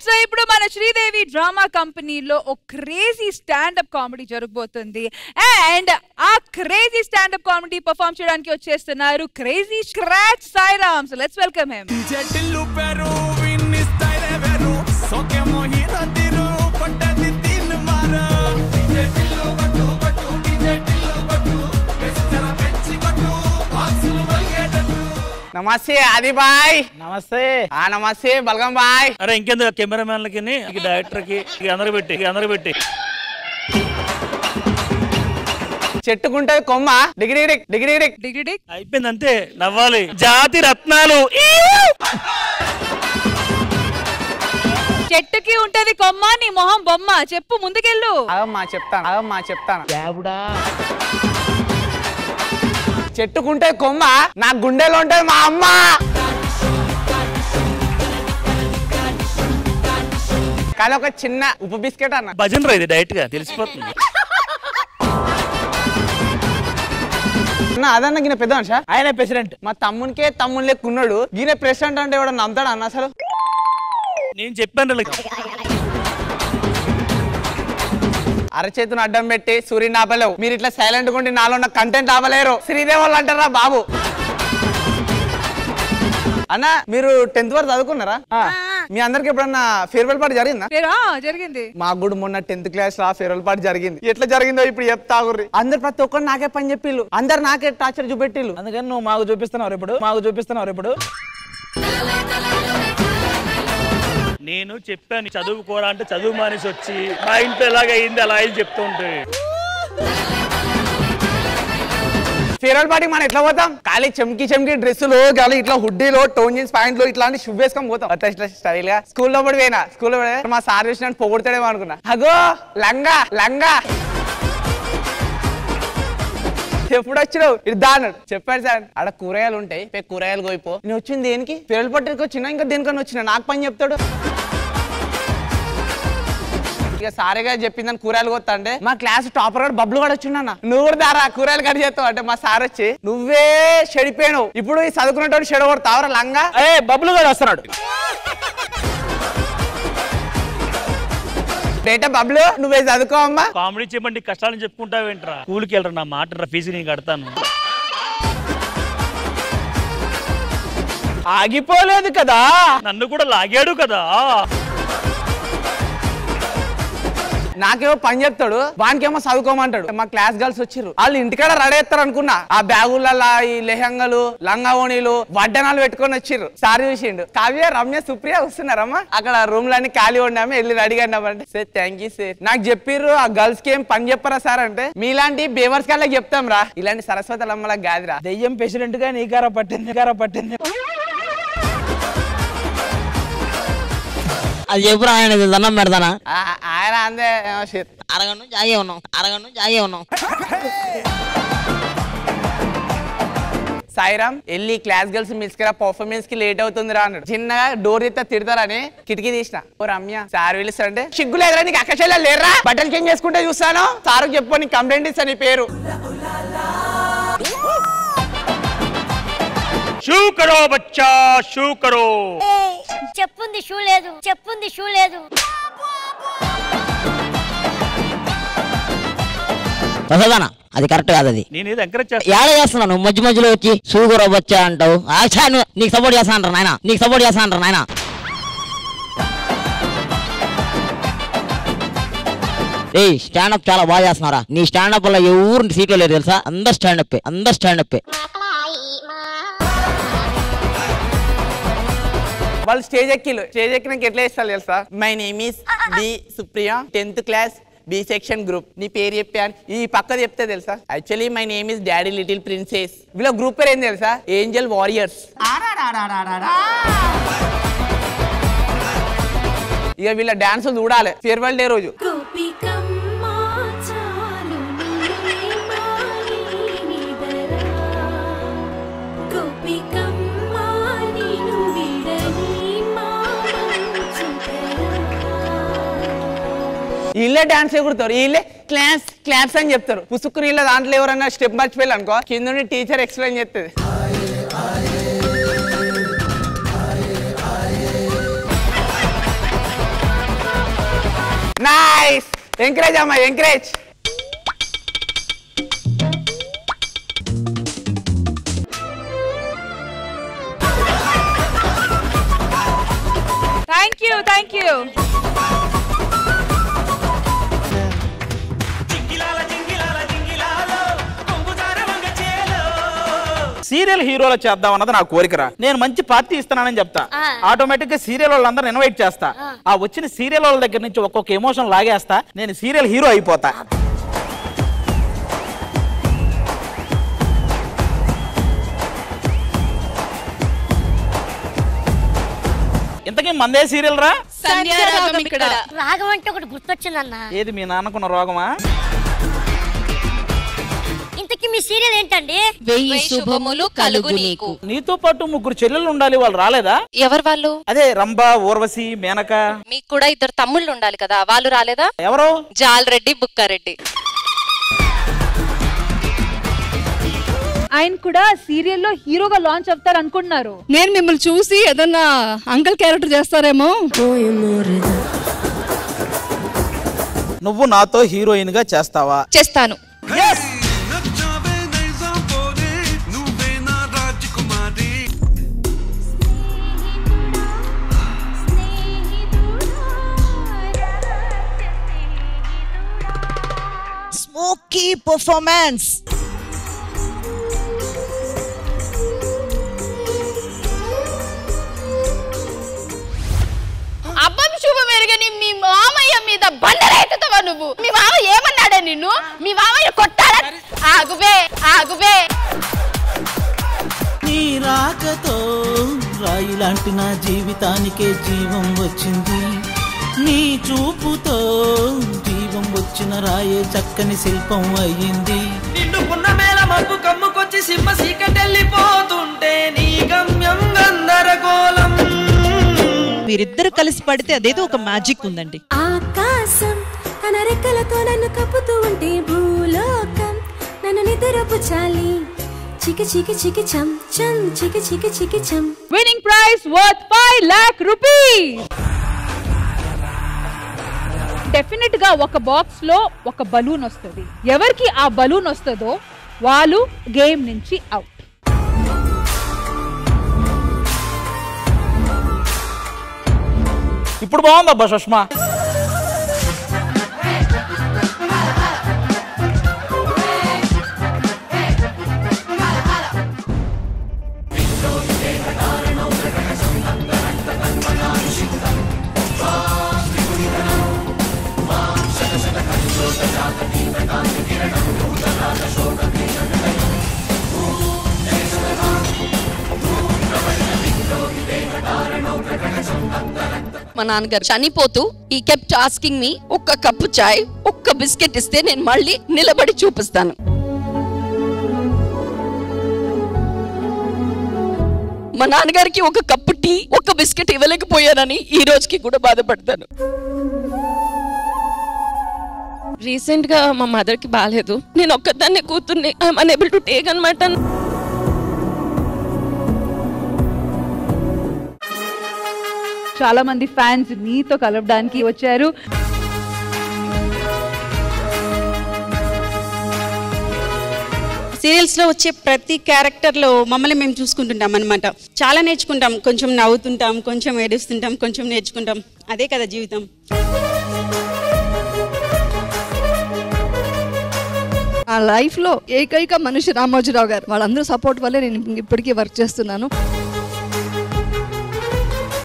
Right so ఇప్పుడు మన Sridevi drama కంపెనీలో ఒక క్రేజీ స్టాండప్ కామెడీ జరగబోతుంది అండ్ ఆ క్రేజీ స్టాండప్ కామెడీ పర్ఫార్మ్ చేయడానికి వచ్చేస్తున్నారు crazy scratch Sairam. So let's welcome him. నమస్తే ఆది బాయ్. నమస్తే. నమస్తే బలగం బాయ్. అరే ఇంకెందుకు కెమెరామెన్లకి డైరెక్టర్ కి అందరూ పెట్టి చెట్టుకుంటది కొమ్మ డిగ్రీ అయిపోయింది అంతే. నవ్వాలి. జాతి రత్నాలు. చెట్టుకి ఉంటది కొమ్మ నీ మొహం బొమ్మ. చెప్పు ముందుకెళ్ళు. అమ్మా చెప్తాను చెట్టుకుంటే కొమ్మ నా గుండెలో ఉంటది మా అమ్మ. కానీ ఒక చిన్న ఉప్పు బిస్కెట్ అన్న భజన్ రా ఇది డైరెక్ట్ గా తెలిసిపోతుంది. అదన్న గిన పెద్ద మనిషి ఆయన ప్రెసిడెంట్. మా తమ్ముని లెక్క ఉన్నాడు. గిన ప్రెసిడెంట్ అంటే ఎవడన్నా నమ్ముతాడు అన్న అసలు? నేను చెప్పాను అరచేతును అడ్డం పెట్టి సూర్యుని ఆపలేవు. మీరు ఇట్లా సైలెంట్ ఉండి నాలో ఉన్న కంటెంట్ ఆపలేరు. శ్రీదేవాళ్ళు అంటారా బాబు? అన్న మీరు 10th వరకు చదువుకున్నారా? మీ అందరికి ఎప్పుడన్నా ఫేర్వెల్ పార్టీ జరిగిందా? జరిగింది. మాకు కూడా మొన్న 10th క్లాస్ లో ఫేర్వెల్ పార్టీ జరిగింది. ఎట్లా జరిగిందో ఇప్పుడు చెప్తాగుర్రి. అందరు ప్రతి ఒక్కరు నాకే పని చెప్పిళ్ళు. అందరు నాకే టార్చర్ చూపెట్టిళ్ళు. అందుకని నువ్వు మాకు చూపిస్తున్నావు ఇప్పుడు నేను చెప్పాను చదువుకోరా అంటే చదువు మానేసి వచ్చి మా ఇంట్లో ఎలాగ అయింది అలా అయింది చెప్తూ ఉంటే. ఫేర్వెల్ పార్టీ మనం ఎట్లా పోతాం? ఖాళీ చెమ్కి డ్రెస్సులు గాలి ఇట్లా హుడ్డీలో టోన్ జీన్స్ ప్యాంట్లు ఇట్లాంటి షూ వేసుకొని పోతాం. అట్లా స్టైల్ గా స్కూల్లో పడి పోయినా. స్కూల్లో మా సార్ చూసిన పొగుడతాడేమో అనుకున్నా. అగో లంగా ఎప్పుడు వచ్చినావు? ఇది దాన్నాడు. చెప్పాడు సార్ ఆడ కూరగాయలు ఉంటాయి, కూరగాయలు కోయిపో. నేను వచ్చింది దేనికి? ఫేర్వెల్ పార్టీకి వచ్చినా ఇంకా దేనికన్నా వచ్చినా నాకు పని చెప్తాడు. ఇక సారేగా చెప్పిందని కూరగాయలు కొత్తా అంటే మా క్లాస్ టాపర్ గారు బబ్లు కూడా వచ్చిండన్న. నువ్వు కూడా దారా కూరగాయలు కట్ చేస్తావు అంటే మా సార్ వచ్చి నువ్వే చెడిపోయావు, ఇప్పుడు ఈ చదువుకున్నట్టు చెడగొడతావరా లంగా. బబ్లు కూడా వస్తున్నాడు. బేటా బబ్లు నువ్వే చదువుకో అమ్మా. కామెడీ చెప్పండి కష్టాలను చెప్పుకుంటావేంట్రా? స్కూల్కి వెళ్ళరా నా మాట ఫీజు నేను కడతాను. ఆగిపోలేదు కదా, నన్ను కూడా లాగాడు కదా. నాకేమో పని చెప్తాడు, వానికేమో చదువుకోమంటాడు. మా క్లాస్ గర్ల్స్ వచ్చిర్రు. వాళ్ళు ఇంటికాడ రెడీ చేస్తారు అనుకున్నా. ఆ బ్యాగులలో ఈ లెహంగలు లంగావోణీలు వడ్డనాలు పెట్టుకొని వచ్చిర్రు. సార్ చూసిండు. కావ్య రమ్య సుప్రియ వస్తున్నారమ్మా. అక్కడ రూమ్ లన్నీ ఖాళీ ఉన్నాము, వెళ్ళి రెడీ అన్నామంటే సార్ థ్యాంక్ యూ సార్. నాకు చెప్పిర్రు ఆ గర్ల్స్ కి ఏం పని చెప్పరా సార్ అంటే మీలాంటి బేవర్స్ కాళ్ళకి చెప్తాం రా, ఇలాంటి సరస్వతి అమ్మలకు కాదురా. దెయ్యం ప్రెసిడెంట్ గా నీకారా పట్టింది. అది చెప్పురా ఆయన దండం పెడతానా? ఆయన అందే అరగంట జాగే ఉన్నాం. సాయిరామ్ వెళ్ళి క్లాస్ గర్ల్స్ మిస్కరా పర్ఫార్మెన్స్ కి లేట్ అవుతుంది రా అన్నాడు. చిన్నగా డోర్ ఎత్తా తిడతారని కిటికీ తీసిన. ఓ రమ్య సార్ పిలుస్తారంటే సిగ్గు లేదురా నీకు అక్కచెల్లెలు లేరా? బట్టలు చేంజ్ చేసుకుంటే చూస్తాను. సార్ చెప్పు నీకు కంప్లైంట్ ఇస్తాను నీ పేరు. షూ కరో బచ్చా షూ కరో. చెప్పుంది షూ లేదు. అది కరెక్ట్ కాదు. అది నేను ఇది ఎంకరేజ్ ఏడ చేస్తున్నాను. మధ్యలో వచ్చి షూగర్ వచ్చా అంటావు. నీకు సపోర్ట్ చేస్తాను నాయన. ఏయ్ స్టాండప్ చాలా బాగా చేస్తున్నారా? నీ స్టాండప్ వల్ల ఎవరు సీట్లో లేరు తెలుసా? అందరు స్టాండప్. వాళ్ళు స్టేజ్ ఎక్కినాక ఎట్లా ఇస్తారు తెలుసా? My name is B Supriya, 10th class B section group. నీ పేరు చెప్పాను. ఈ పక్క చెప్తే తెలుసా? Actually my name is daddy little princess. వీళ్ళ గ్రూప్ పేరు ఏం తెలుసా? Angel warriors. ఇక వీళ్ళ డాన్సులు చూడాలి ఫేర్వెల్ డే రోజు. వీళ్ళే డాన్స్ ఎగురుతారు, వీళ్ళే క్లాప్స్ అని చెప్తారు. పుసుకుని వీళ్ళ దాంట్లో ఎవరన్నా స్టెప్ మర్చిపోయారు అనుకో కింద టీచర్ ఎక్స్ప్లెయిన్ చేస్తుంది. నైస్. ఎంకరేజ్ అమ్మా, ఎంకరేజ్. Thank you. సీరియల్ హీరోలు చేద్దాం అన్నది నా కోరికరా. నేను మంచి పార్టీ ఇస్తున్నానని చెప్తా, ఆటోమేటిక్ గా సీరియల్ వాళ్ళందరూ ఇన్వైట్ చేస్తా. ఆ వచ్చిన సీరియల్ వాళ్ళ దగ్గర నుంచి ఒక్కొక్క ఎమోషన్ లాగేస్తా, నేను సీరియల్ హీరో అయిపోతా. ఇంతకీ మందే సీరియల్ రా? రాగం అంటే ఒకటి గుర్తొచ్చిందన్న. ఏది మీ నాన్నకున్న రోగమా? ఇంతకీ మీ సీరియల్ ఏంటండి? 1000 శుభములు కలుగు నీకు. నీతో పాటు 3 చెల్లెళ్ళు ఉండాలి, వాళ్ళు రాలేదా? ఎవరు వాళ్ళు? అదే రంభ, ఊర్వశి, మేనక. మీకు కూడా 2 తమ్ముళ్ళు ఉండాలి కదా, వాళ్ళు రాలేదా? ఎవరు? జాలరెడ్డి, బుక్కారెడ్డి. ఆయన కూడా సీరియల్లో హీరోగా లాంచ్ అవుతారు అనుకుంటున్నారు. నేను మిమ్మల్ని చూసి ఏదన్నా అంకల్ క్యారెక్టర్ చేస్తారేమో. నువ్వు నాతో హీరోయిన్ గా చేస్తావా? చేస్తాను. Smoky performance. అబ్బం శుభం ఎరగని మీ మామయ్య మీద బండరేతుతావా నువ్వు? మీ మామ ఏమన్నాడా నిన్ను? మీ మామయ్య కొట్టాడా? ఆగుబే, ఆగుబే. నీ రాకతో రాయి లాంటి నా జీవితానికే జీవం వచ్చింది. నీ చూపుతో జీవం వచ్చిన రాయే చక్కని శిల్పం అయ్యింది. నిండుకున్న మేళ మబ్బు కమ్ముకొచ్చి సింహ సీకటెళ్ళిపోతుంటే నీ గమ్యం గందరగోళం. వీరిద్దరు కలిసి పడితే అదేదో ఒక మ్యాజిక్ ఉందండి. ఆకాశం తన రెక్కలతో నన్ను కప్పుతూ ఉంటే భూలోకం నన్ను నిద్రపుచాలి. చికి చికి చికి చం చం చికి చికి చికి చం. Winning prize worth 5 lakh rupees. Definite గా ఒక బాక్స్ లో ఒక బలూన్ వస్తుంది. ఎవరికి ఆ బలూన్ వస్తుందో వాళ్ళు గేమ్ నుంచి అవుట్. ఇప్పుడు బాగుందబ్బా సుష్మా. మా నాన్నగారు చనిపోతూ ఈ కెప్ట్ ఆస్కింగ్ మీ ఒక్క కప్పు చాయ్, ఒక్క బిస్కెట్ ఇస్తే నేను మళ్ళీ నిలబడి చూపిస్తాను. మా నాన్నగారికి ఒక కప్పు టీ, ఒక్క బిస్కెట్ ఇవ్వలేకపోయానని ఈ రోజుకి కూడా బాధపడతాను. రీసెంట్ గా మా మదర్ కి బాగాలేదు, నేను ఒక్కదాన్నే కూతుర్ని, ఐఎమ్ అనేబుల్ టు టేక్ అన్నమాట. చాలా మంది ఫ్యాన్స్ నీతో కలవడానికి వచ్చారు. సీరియల్స్ లో వచ్చే ప్రతి క్యారెక్టర్ లో మమ్మల్ని మేము చూసుకుంటుంటాం అనమాట. చాలా నేర్చుకుంటాం, కొంచెం నవ్వుతుంటాం, కొంచెం ఏడుస్తుంటాం, కొంచెం నేర్చుకుంటాం. అదే కదా జీవితం. ఆ లైఫ్ లో ఏకైక మనిషి రామోజీరావు గారు. వాళ్ళందరూ సపోర్ట్ వల్లే నేను ఇప్పటికీ వర్క్ చేస్తున్నాను.